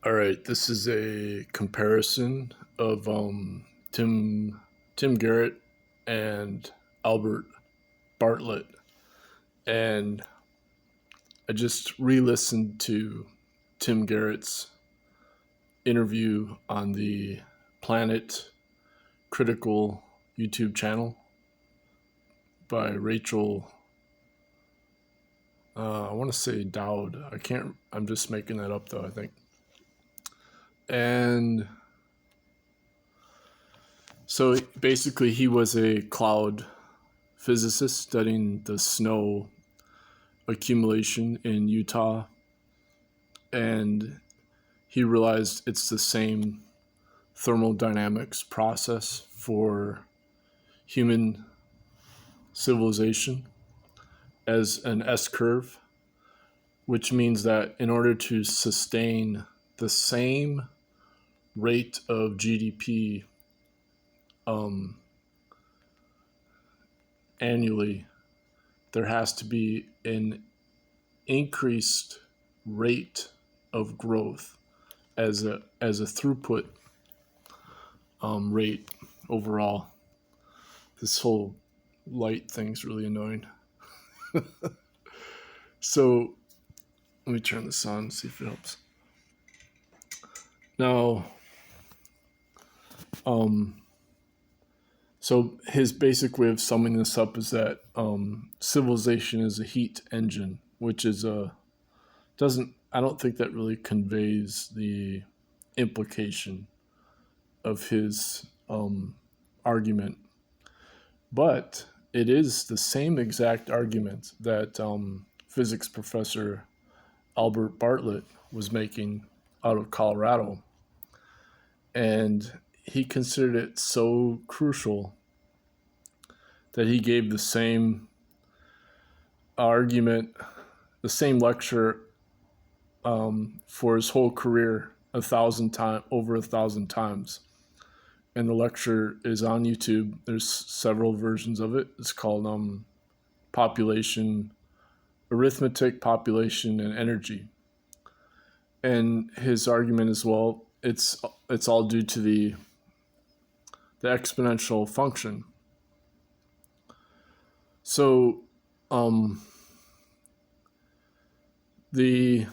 All right, this is a comparison of Tim Garrett and Albert Bartlett, and I just re-listened to Tim Garrett's interview on the Planet Critical YouTube channel by Rachel. I want to say Dowd. I'm just making that up though, I think. And so basically he was a cloud physicist studying the snow accumulation in Utah, and he realized it's the same thermodynamics process for human civilization as an S-curve, which means that in order to sustain the same rate of GDP annually, there has to be an increased rate of growth as a throughput rate overall. This whole light thing's really annoying. So let me turn this on and see if it helps. Now, so his basic way of summing this up is that civilization is a heat engine, which is I don't think that really conveys the implication of his argument, but it is the same exact argument that physics professor Albert Bartlett was making out of Colorado. And he considered it so crucial that he gave the same argument, the same lecture for his whole career over 1,000 times. And the lecture is on YouTube. There's several versions of it. It's called Arithmetic, Population, and Energy. And his argument is, well, it's all due to the exponential function. So the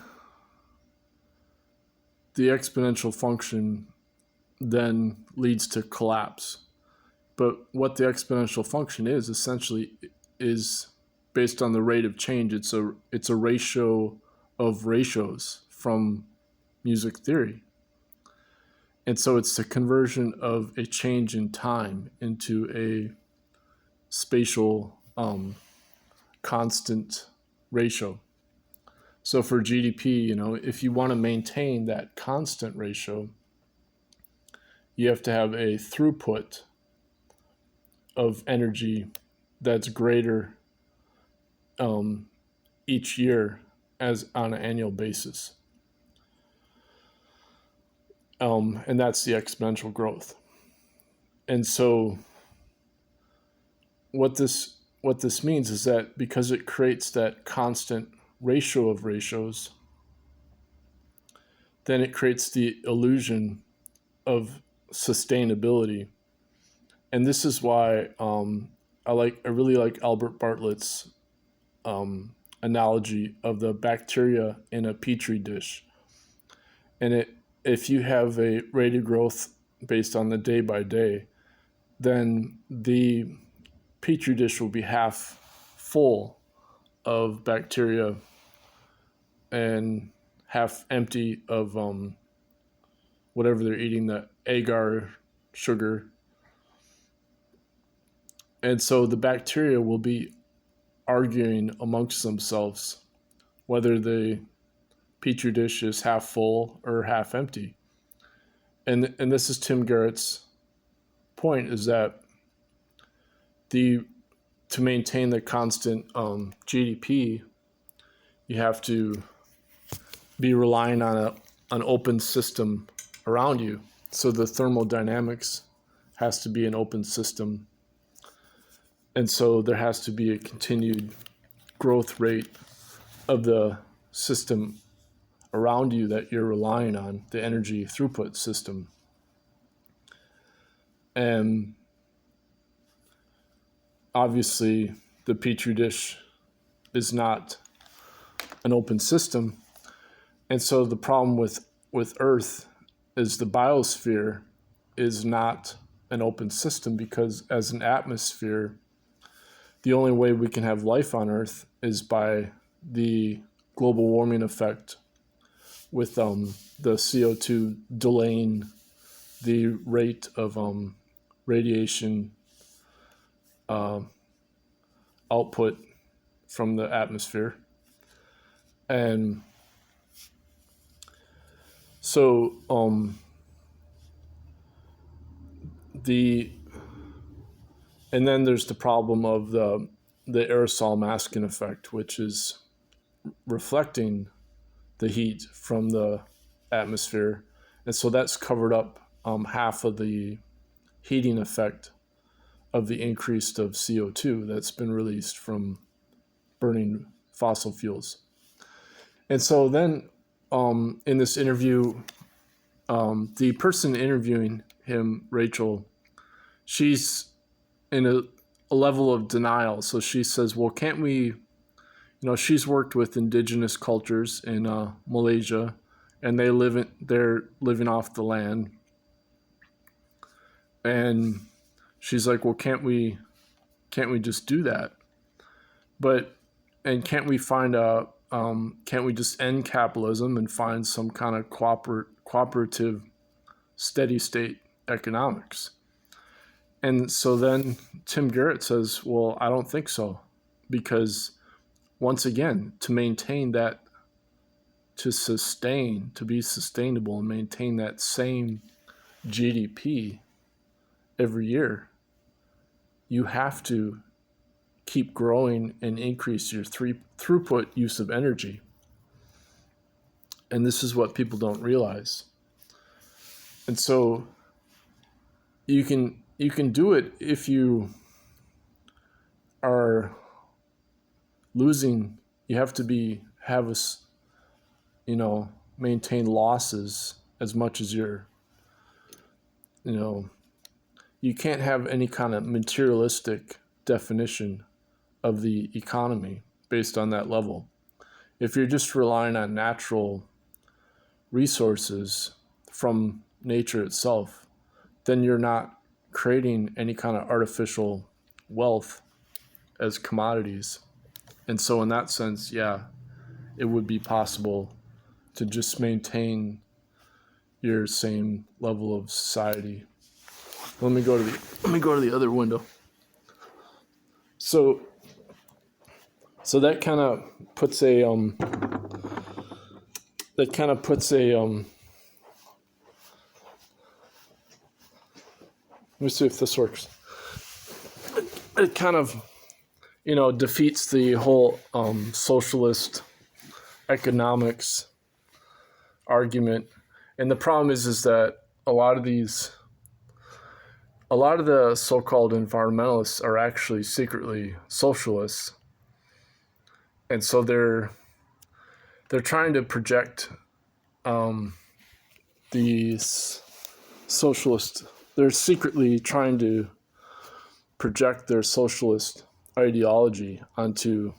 exponential function then leads to collapse. But what the exponential function is essentially is based on the rate of change. It's a ratio of ratios from music theory. And so it's the conversion of a change in time into a spatial constant ratio. So for GDP, if you want to maintain that constant ratio, you have to have a throughput of energy that's greater each year as on an annual basis. And that's the exponential growth. And so what this means is that because it creates that constant ratio of ratios, then it creates the illusion of sustainability. And this is why I really like Albert Bartlett's analogy of the bacteria in a petri dish. And if you have a rate of growth based on the day by day, then the petri dish will be half full of bacteria and half empty of whatever they're eating, the agar sugar. And so the bacteria will be arguing amongst themselves whether the petri dish is half full or half empty. And this is Tim Garrett's point, is that to maintain the constant GDP, you have to be relying on an open system around you. So the thermodynamics has to be an open system. And so there has to be a continued growth rate of the system around you that you're relying on, the energy throughput system. And obviously, the Petri dish is not an open system. And so the problem with Earth is the biosphere is not an open system, because as an atmosphere, the only way we can have life on Earth is by the global warming effect, with the CO2 delaying the rate of radiation output from the atmosphere. And so and then there's the problem of the aerosol masking effect, which is reflecting the heat from the atmosphere. And so that's covered up half of the heating effect of the increase of CO2 that's been released from burning fossil fuels. And so then in this interview, the person interviewing him, Rachel, she's in a level of denial. So she says, well, can't we, she's worked with indigenous cultures in Malaysia, and they're living off the land. And she's like, well, can't we just do that? And can't we just end capitalism and find some kind of cooperative steady state economics? And so then Tim Garrett says, well, I don't think so, because once again, to maintain that, to be sustainable and maintain that same GDP every year, you have to keep growing and increase your throughput use of energy. And this is what people don't realize. And so you can do it if you are losing. You have to maintain losses as much as you're, you can't have any kind of materialistic definition of the economy based on that level. If you're just relying on natural resources from nature itself, then you're not creating any kind of artificial wealth as commodities. And so in that sense, yeah, it would be possible to just maintain your same level of society. Let me go to the other window. So that kind of puts a let me see if this works. It kind of defeats the whole socialist economics argument. And the problem is that a lot of the so-called environmentalists are actually secretly socialists. And so they're trying to project these socialist. They're secretly trying to project their socialist ideology onto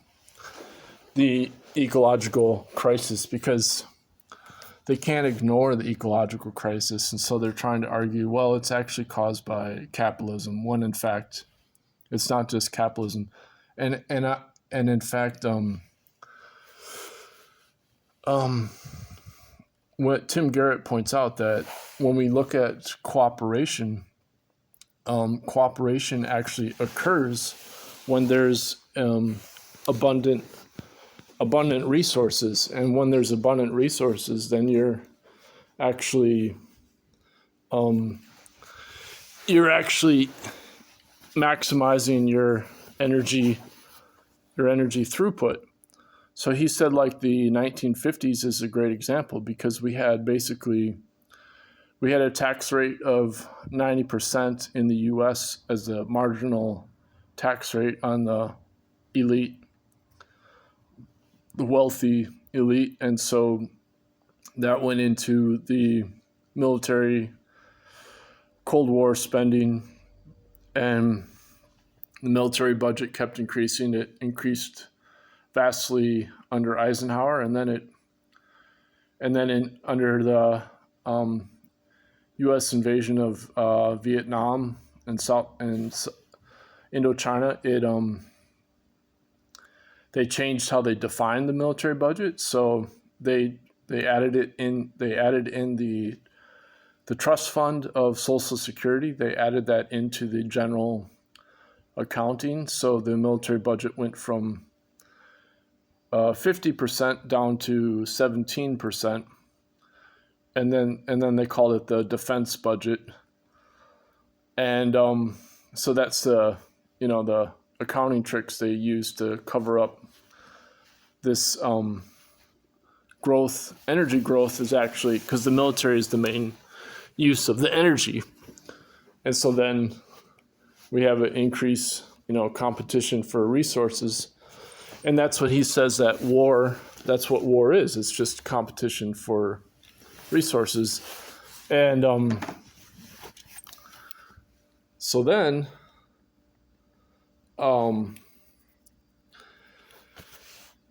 the ecological crisis, because they can't ignore the ecological crisis. And so they're trying to argue, well, it's actually caused by capitalism, when in fact it's not just capitalism. And in fact, what Tim Garrett points out, that when we look at cooperation actually occurs when there's abundant resources. And when there's abundant resources, then you're actually maximizing your energy throughput. So he said, like, the 1950s is a great example, because we had a tax rate of 90% in the US as the marginal tax rate on the elite, the wealthy elite. And so that went into the military Cold War spending, and the military budget kept increasing. It increased vastly under Eisenhower, and then under the U.S. invasion of Vietnam and Indochina, they changed how they defined the military budget. So they added in the trust fund of Social Security. They added that into the general accounting. So the military budget went from 50% down to 17%. And then they called it the defense budget. And so that's the accounting tricks they use to cover up this growth. Energy growth is actually because the military is the main use of the energy. And so then we have an increase, competition for resources. And that's what he says that's what war is. It's just competition for resources. And so then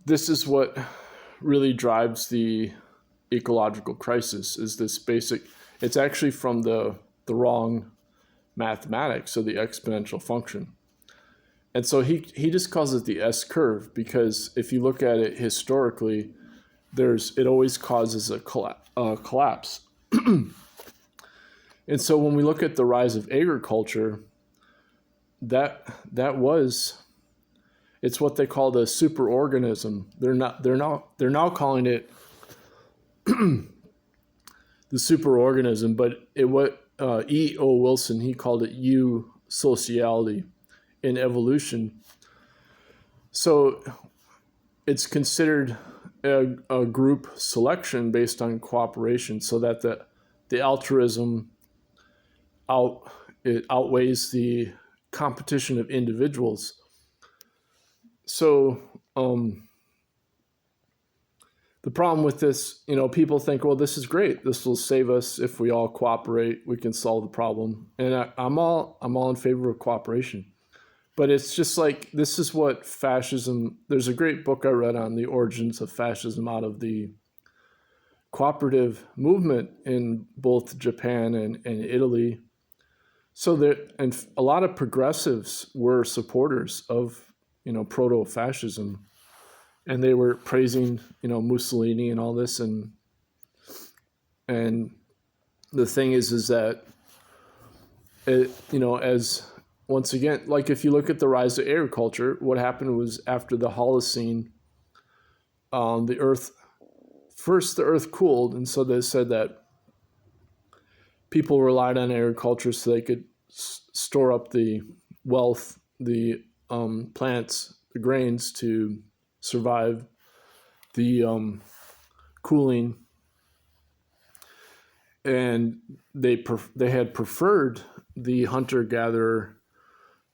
this is what really drives the ecological crisis, is this basic, it's actually from the wrong mathematics, so the exponential function. And so he just calls it the S curve, because if you look at it historically, it always causes a collapse. And so when we look at the rise of agriculture, it's what they call the superorganism. They're now calling it the superorganism, but E.O. Wilson, he called it eusociality in evolution. So it's considered a group selection based on cooperation, so that the altruism outweighs the competition of individuals. So the problem with this, people think, well, this is great. This will save us if we all cooperate. We can solve the problem. And I'm all in favor of cooperation. But it's just like, this is what fascism, there's a great book I read on the origins of fascism out of the cooperative movement in both Japan and Italy. So and a lot of progressives were supporters of, proto-fascism, and they were praising, Mussolini and all this. And the thing is that, as once again, like if you look at the rise of agriculture, what happened was after the Holocene, the earth cooled. And so they said that people relied on agriculture so they could store up the wealth, the plants, the grains to survive the cooling. And they had preferred the hunter-gatherer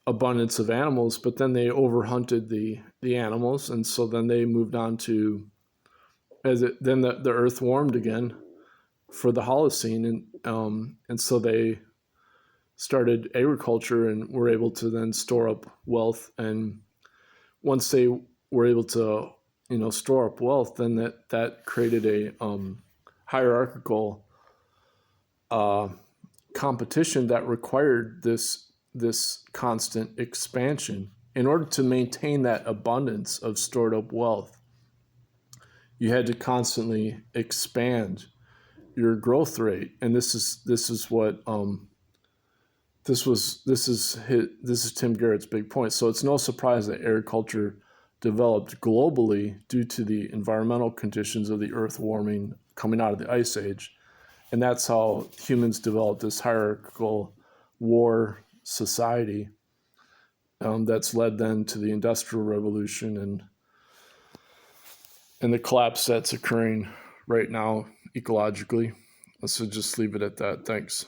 abundance of animals, but then they overhunted the animals, and so then they moved on to then the earth warmed again for the Holocene, and so they started agriculture and were able to then store up wealth. And once they were able to store up wealth, then that created a hierarchical competition that required this constant expansion. In order to maintain that abundance of stored up wealth, you had to constantly expand your growth rate. And this is Tim Garrett's big point. So it's no surprise that agriculture developed globally due to the environmental conditions of the earth warming coming out of the Ice Age. And that's how humans developed this hierarchical war society that's led then to the Industrial Revolution and the collapse that's occurring right now ecologically. So just leave it at that. Thanks.